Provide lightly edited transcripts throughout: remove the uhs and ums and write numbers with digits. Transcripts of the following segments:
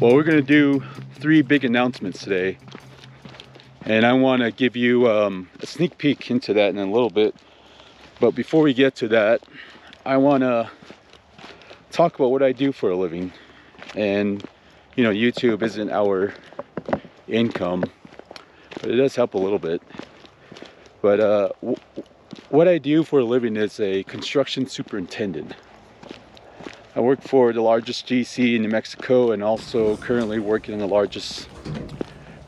Well, we're going to do 3 big announcements today, and I want to give you a sneak peek into that in a little bit. But before we get to that, I want to talk about what I do for a living. And you know, YouTube isn't our income, but it does help a little bit. But what I do for a living is a construction superintendent. I work for the largest GC in New Mexico, and also currently working on the largest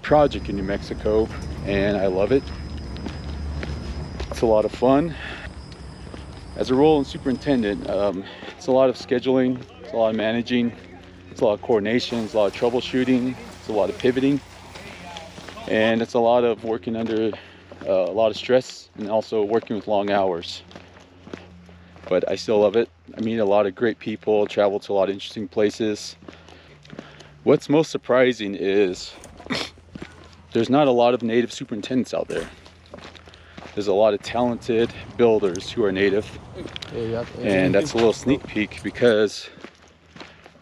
project in New Mexico, and I love it. It's a lot of fun. As a role in superintendent, it's a lot of scheduling, it's a lot of managing, it's a lot of coordination, it's a lot of troubleshooting, it's a lot of pivoting, and it's a lot of working under a lot of stress and also working with long hours. But I still love it. I meet a lot of great people, travel to a lot of interesting places. What's most surprising is there's not a lot of native superintendents out there. There's a lot of talented builders who are native. And that's a little sneak peek, because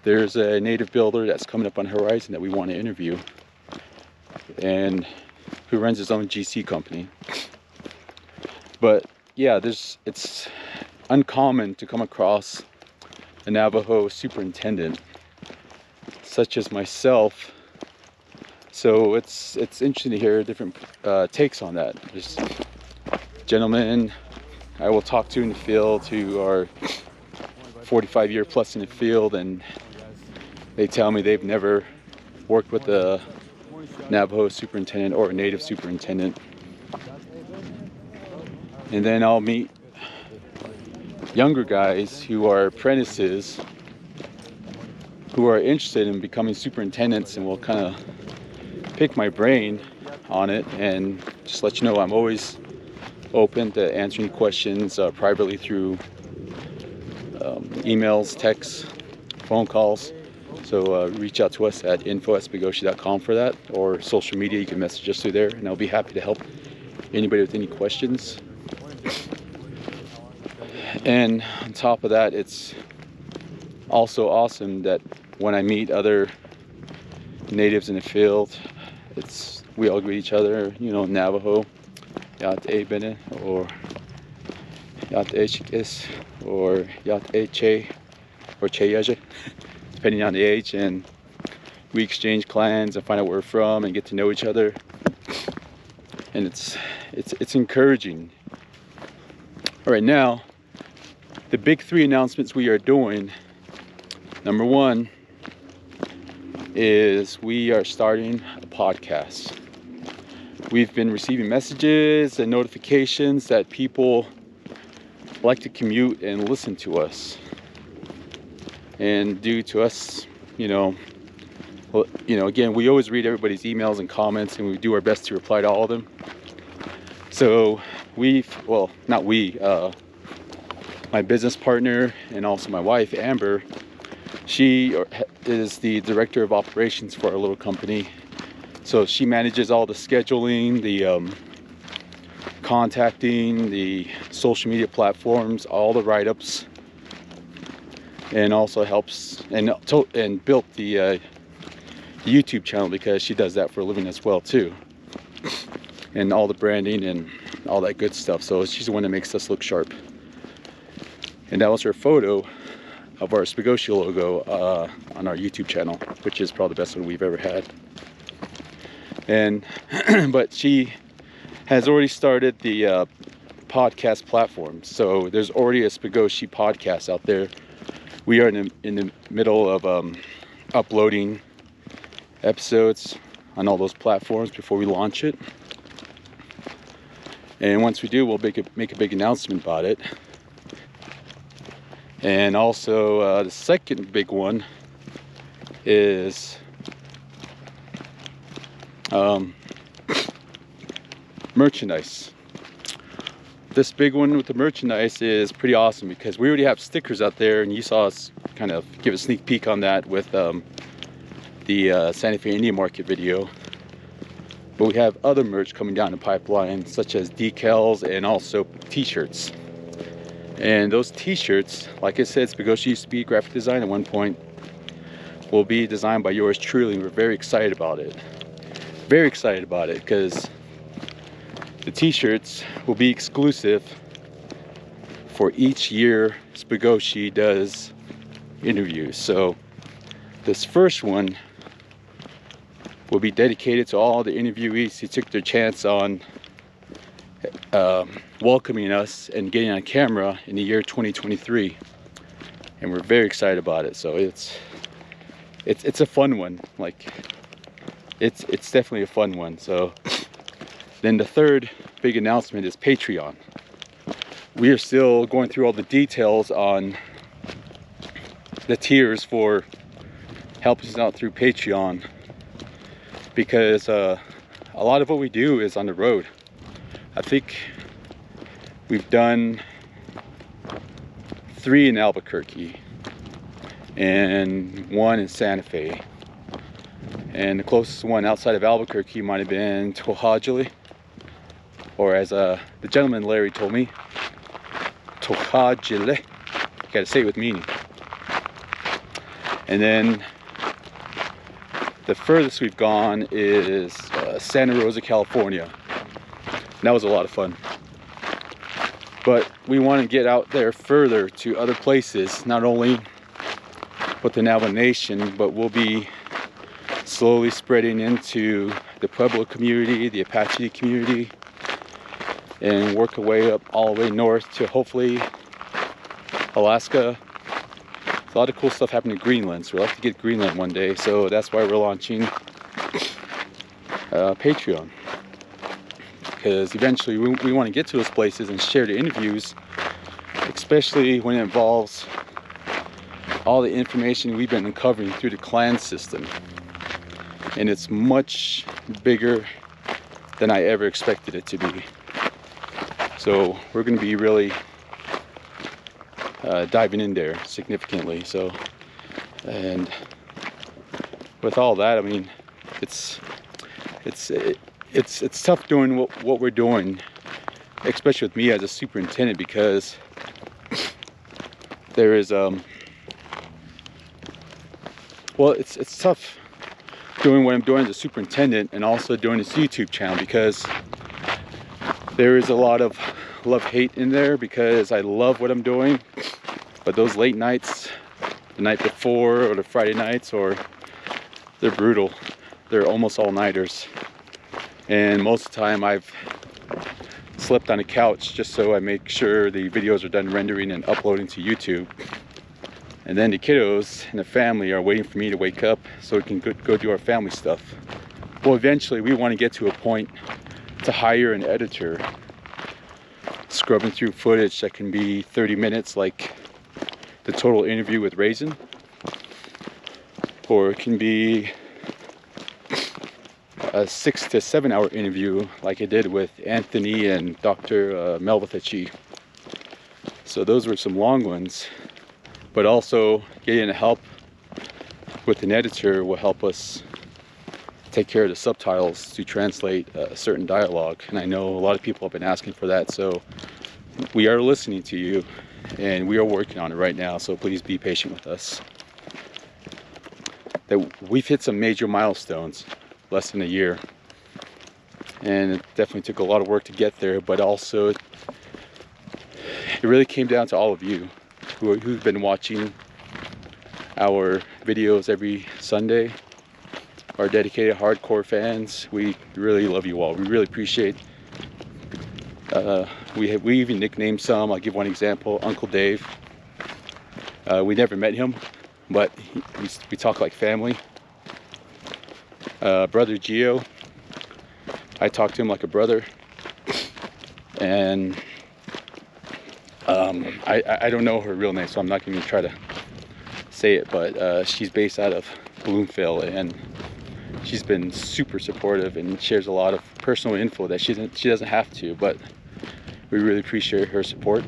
there's a native builder that's coming up on the horizon that we want to interview, and who runs his own GC company. But yeah, it's uncommon to come across a Navajo superintendent such as myself. So it's interesting to hear different takes on that. There's gentlemen I will talk to in the field who are 45 year plus in the field, and they tell me they've never worked with a Navajo superintendent or a native superintendent. And then I'll meet younger guys who are apprentices who are interested in becoming superintendents, and will kind of pick my brain on it. And just let you know, I'm always open to answering questions privately through emails, texts, phone calls. So reach out to us at info@spigoshi.com for that, or social media. You can message us through there, and I'll be happy to help anybody with any questions. And on top of that, it's also awesome that when I meet other natives in the field, we all greet each other, you know, Navajo, Yat-e bene, or Yat-e chikis, or Yat-e che, or che yaje, depending on the age. And we exchange clans and find out where we're from and get to know each other. And it's encouraging. All right, now, the big 3 announcements we are doing. Number 1 is we are starting a podcast. We've been receiving messages and notifications that people like to commute and listen to us. And due to us, again, we always read everybody's emails and comments, and we do our best to reply to all of them. So my business partner and also my wife, Amber, she is the director of operations for our little company. So she manages all the scheduling, the contacting, the social media platforms, all the write-ups, and also helps and built the YouTube channel, because she does that for a living as well too, and all the branding and all that good stuff. So she's the one that makes us look sharp. And that was her photo of our Spigoshi logo on our YouTube channel, which is probably the best one we've ever had. And but she has already started the podcast platform, so there's already a Spigoshi podcast out there. We are in the middle of uploading episodes on all those platforms before we launch it. And once we do, we'll make a big announcement about it. And also the second big one is merchandise. This big one with the merchandise is pretty awesome, because we already have stickers out there, and you saw us kind of give a sneak peek on that with the Santa Fe Indian Market video. But we have other merch coming down the pipeline, such as decals and also t-shirts. And those t-shirts, like I said, Spigoshi used to be graphic design at one point. will be designed by yours truly, and we're very excited about it. Very excited about it, because the t-shirts will be exclusive for each year Spagoshi does interviews. So this first one will be dedicated to all the interviewees who took their chance on welcoming us and getting on camera in the year 2023, and we're very excited about it. So it's a fun one. Like it's definitely a fun one. So then the third big announcement is Patreon. We are still going through all the details on the tiers for helping us out through Patreon, because a lot of what we do is on the road. I think we've done 3 in Albuquerque and 1 in Santa Fe, and the closest one outside of Albuquerque might have been Tohajili, or as the gentleman Larry told me, Tohajili. Gotta say it with meaning. And then the furthest we've gone is Santa Rosa, California. And that was a lot of fun. But we want to get out there further to other places, not only with the Navajo Nation, but we'll be slowly spreading into the Pueblo community, the Apache community, and work our way up all the way north to hopefully Alaska. A lot of cool stuff happening in Greenland, so we'll have to get Greenland one day. So that's why we're launching Patreon, because eventually we want to get to those places and share the interviews, especially when it involves all the information we've been uncovering through the clan system, and it's much bigger than I ever expected it to be. So we're going to be really diving in there significantly. So, and with all that, I mean, it's tough doing what we're doing, especially with me as a superintendent, because there is well, it's tough doing what I'm doing as a superintendent and also doing this YouTube channel, because there is a lot of love-hate in there, because I love what I'm doing, but those late nights, the night before or the Friday nights, they're brutal. They're almost all-nighters, and most of the time I've slept on a couch just so I make sure the videos are done rendering and uploading to YouTube. And then the kiddos and the family are waiting for me to wake up so we can go do our family stuff. Well, eventually we want to get to a point to hire an editor, scrubbing through footage that can be 30 minutes, like the total interview with Raisin, or it can be a 6 to 7 hour interview like I did with Anthony and Dr. Melvathachi. So those were some long ones, but also getting help with an editor will help us take care of the subtitles to translate a certain dialogue. And I know a lot of people have been asking for that, so we are listening to you and we are working on it right now, so please be patient with us. That we've hit some major milestones less than a year, and it definitely took a lot of work to get there, but also it really came down to all of you who've been watching our videos every Sunday, our dedicated hardcore fans. We really love you all. We really appreciate. We even nicknamed some. I'll give one example. Uncle Dave. We never met him, but we talk like family. Brother Gio, I talk to him like a brother. And I don't know her real name, so I'm not going to try to say it, but she's based out of Bloomfield, and she's been super supportive and shares a lot of personal info that she doesn't have to, but we really appreciate her support.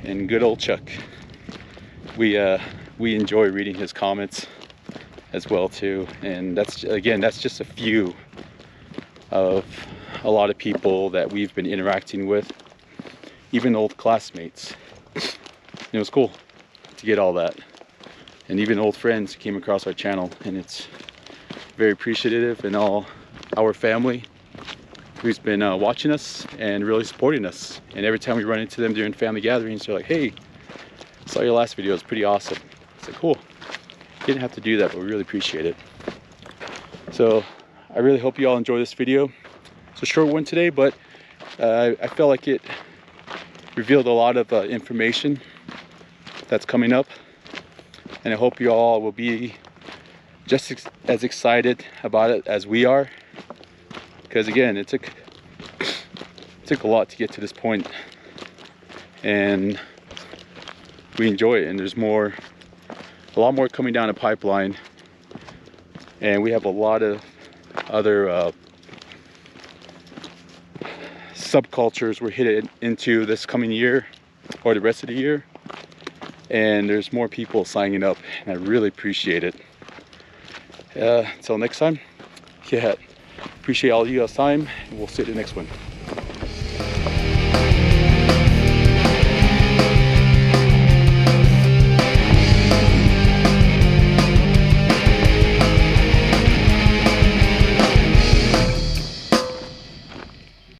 And good old Chuck, we enjoy reading his comments as well too, and that's just a few of a lot of people that we've been interacting with, even old classmates. It was cool to get all that. and even old friends came across our channel, and it's very appreciative, and all our family who's been watching us and really supporting us. And every time we run into them during family gatherings, they're like, hey, saw your last video, it's pretty awesome. It's like, cool. Didn't have to do that, but we really appreciate it. So I really hope you all enjoy this video. It's a short one today, but I felt like it revealed a lot of information that's coming up, and I hope you all will be just as excited about it as we are, because again, it took a lot to get to this point, and we enjoy it. And there's a lot more coming down the pipeline, and we have a lot of other subcultures we're headed into this coming year or the rest of the year, and there's more people signing up, and I really appreciate it. Until next time, appreciate all of you guys' time, and we'll see you at the next one.